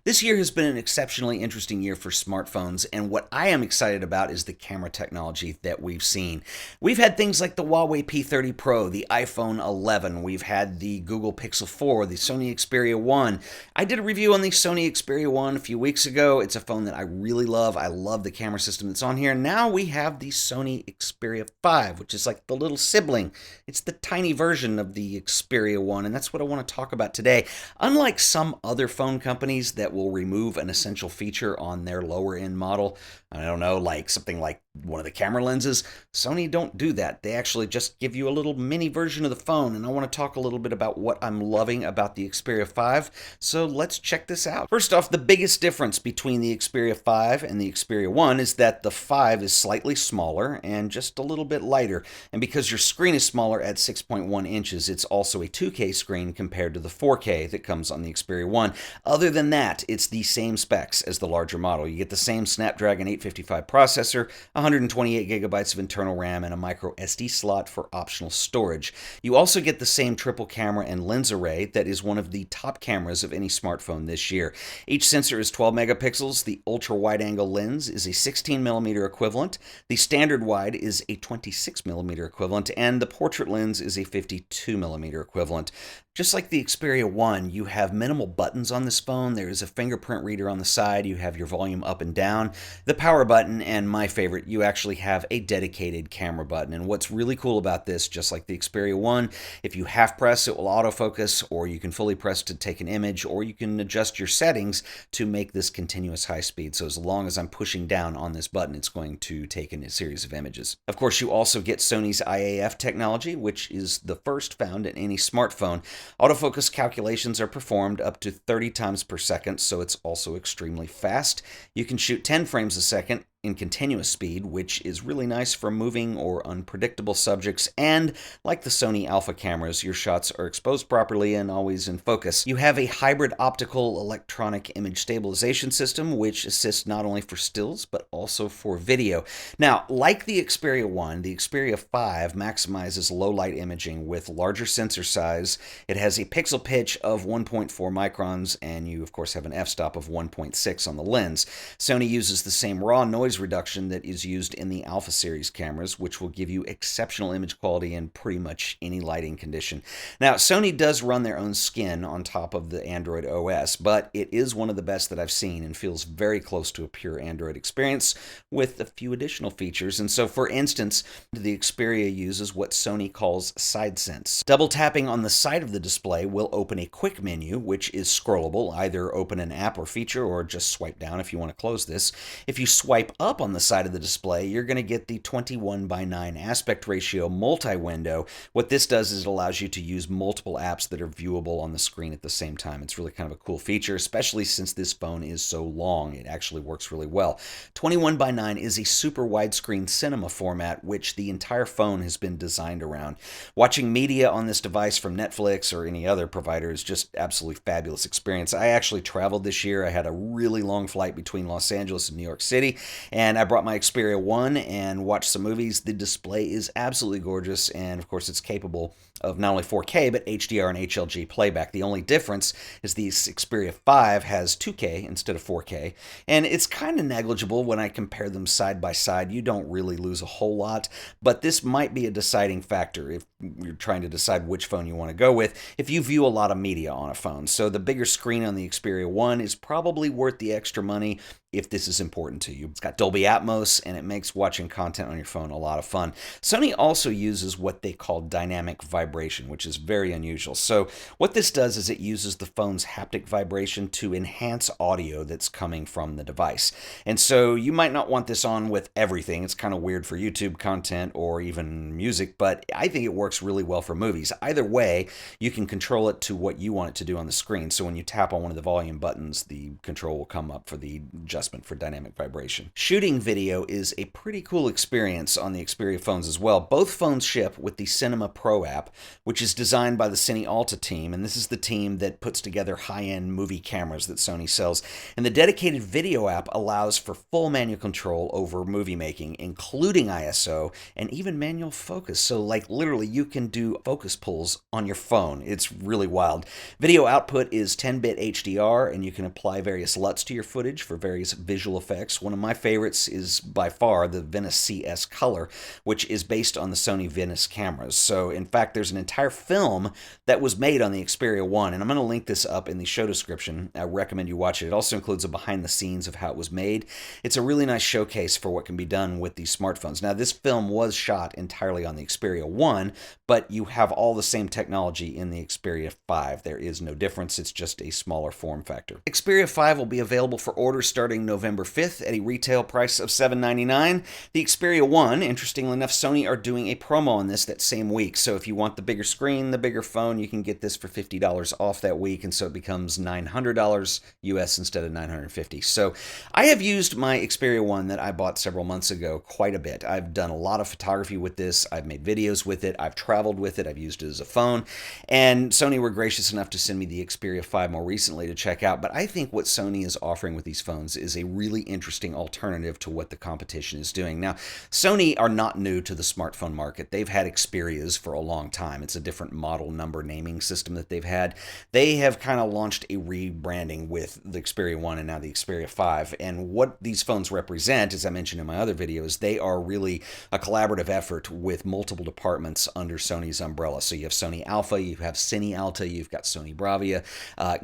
This year has been an exceptionally interesting year for smartphones, and what I am excited about is the camera technology that we've seen. We've had things like the Huawei P30 Pro, the iPhone 11, we've had the Google Pixel 4, the Sony Xperia 1. I did a review on the Sony Xperia 1 a few weeks ago. It's a phone that I really love. I love the camera system that's on here. Now we have the Sony Xperia 5, which is like the little sibling. It's the tiny version of the Xperia 1, and that's what I want to talk about today. Unlike some other phone companies that will remove an essential feature on their lower end model, I don't know, like something like one of the camera lenses, Sony don't do that. They actually just give you a little mini version of the phone, and I want to talk a little bit about what I'm loving about the Xperia 5, so let's check this out. First off, the biggest difference between the Xperia 5 and the Xperia 1 is that the 5 is slightly smaller and just a little bit lighter, and because your screen is smaller at 6.1 inches, it's also a 2K screen compared to the 4K that comes on the Xperia 1. Other than that, it's the same specs as the larger model. You get the same Snapdragon 855 processor, 128 gigabytes of internal RAM, and a micro SD slot for optional storage. You also get the same triple camera and lens array that is one of the top cameras of any smartphone this year. Each sensor is 12 megapixels. The ultra wide angle lens is a 16 millimeter equivalent. The standard wide is a 26 millimeter equivalent, and the portrait lens is a 52 millimeter equivalent. Just like the Xperia 1, you have minimal buttons on this phone. There is a fingerprint reader on the side. You have your volume up and down, the power button, and my favorite, you actually have a dedicated camera button. And what's really cool about this, just like the Xperia 1, if you half press, it will autofocus, or you can fully press to take an image, or you can adjust your settings to make this continuous high speed. So as long as I'm pushing down on this button, it's going to take in a series of images. Of course, you also get Sony's IAF technology, which is the first found in any smartphone. Autofocus calculations are performed up to 30 times per second, so it's also extremely fast. You can shoot 10 frames a second in continuous speed, which is really nice for moving or unpredictable subjects, and like the Sony Alpha cameras, your shots are exposed properly and always in focus. You have a hybrid optical electronic image stabilization system, which assists not only for stills, but also for video. Now, like the Xperia 1, the Xperia 5 maximizes low light imaging with larger sensor size. It has a pixel pitch of 1.4 microns, and you, of course, have an f-stop of 1.6 on the lens. Sony uses the same raw noise reduction that is used in the Alpha series cameras, which will give you exceptional image quality in pretty much any lighting condition. Now, Sony does run their own skin on top of the Android OS, but it is one of the best that I've seen and feels very close to a pure Android experience with a few additional features. And so, for instance, the Xperia uses what Sony calls SideSense. Double tapping on the side of the display will open a quick menu, which is scrollable. Either open an app or feature, or just swipe down if you want to close this. If you swipe up on the side of the display, you're going to get the 21:9 aspect ratio multi-window. What this does is it allows you to use multiple apps that are viewable on the screen at the same time. It's really kind of a cool feature, especially since this phone is so long. It actually works really well. 21:9 is a super widescreen cinema format, which the entire phone has been designed around. Watching media on this device from Netflix or any other provider is just absolutely fabulous experience. I actually traveled this year. I had a really long flight between Los Angeles and New York City, and I brought my Xperia 1 and watched some movies. The display is absolutely gorgeous, and of course it's capable of not only 4K, but HDR and HLG playback. The only difference is the Xperia 5 has 2K instead of 4K, and it's kind of negligible when I compare them side by side. You don't really lose a whole lot, but this might be a deciding factor if you're trying to decide which phone you want to go with if you view a lot of media on a phone. So the bigger screen on the Xperia 1 is probably worth the extra money if this is important to you. It's got Dolby Atmos, and it makes watching content on your phone a lot of fun. Sony also uses what they call dynamic vibration, which is very unusual. So what this does is it uses the phone's haptic vibration to enhance audio that's coming from the device. And so you might not want this on with everything. It's kind of weird for YouTube content or even music, but I think it works really well for movies. Either way, you can control it to what you want it to do on the screen. So when you tap on one of the volume buttons, the control will come up for the adjustment for dynamic vibration. shooting video is a pretty cool experience on the Xperia phones as well. Both phones ship with the Cinema Pro app, which is designed by the Cine Alta team, and this is the team that puts together high-end movie cameras that Sony sells. And the dedicated video app allows for full manual control over movie making, including ISO and even manual focus. So like literally you can do focus pulls on your phone. It's really wild. Video output is 10-bit HDR, and you can apply various LUTs to your footage for various visual effects. One of my favorites is by far the Venice CS Color, which is based on the Sony Venice cameras. So in fact, there's an entire film that was made on the Xperia 1, and I'm going to link this up in the show description. I recommend you watch it. It also includes a behind the scenes of how it was made. It's a really nice showcase for what can be done with these smartphones. Now, this film was shot entirely on the Xperia 1, but you have all the same technology in the Xperia 5. There is no difference. It's just a smaller form factor. Xperia 5 will be available for orders starting November 5th at a retail price of $799. The Xperia 1, interestingly enough, Sony are doing a promo on this that same week. So if you want the bigger screen, the bigger phone, you can get this for $50 off that week, and so it becomes $900 US instead of $950. So I have used my Xperia 1 that I bought several months ago quite a bit. I've done a lot of photography with this. I've made videos with it. I've traveled with it. I've used it as a phone. And Sony were gracious enough to send me the Xperia 5 more recently to check out. But I think what Sony is offering with these phones is a really interesting alternative to what the competition is doing. Now, Sony are not new to the smartphone market. They've had Xperias for a long time. It's a different model number naming system that they've had. They have kind of launched a rebranding with the Xperia 1 and now the Xperia 5. And what these phones represent, as I mentioned in my other videos, they are really a collaborative effort with multiple departments under Sony's umbrella. So you have Sony Alpha, you have Cine Alta, you've got Sony Bravia,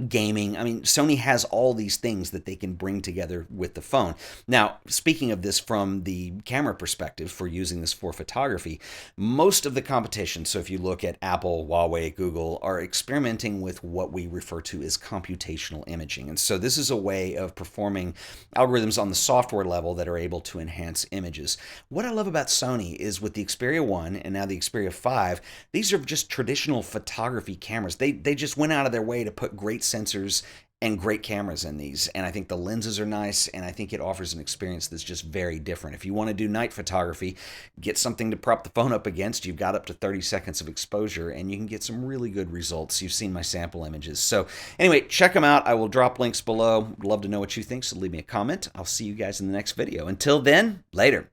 gaming. I mean, Sony has all these things that they can bring together with the phone. Now, speaking of this from the camera perspective for using this for photography, most of the competition, so if you look at Apple, Huawei, Google, are experimenting with what we refer to as computational imaging. And so this is a way of performing algorithms on the software level that are able to enhance images. What I love about Sony is with the Xperia 1 and now the Xperia 5, these are just traditional photography cameras. They just went out of their way to put great sensors and great cameras in these, and I think the lenses are nice, and I think it offers an experience that's just very different. If you want to do night photography, get something to prop the phone up against. You've got up to 30 seconds of exposure, and you can get some really good results. You've seen my sample images. So anyway, check them out. I will drop links below. I'd love to know what you think, so leave me a comment. I'll see you guys in the next video. Until then, later.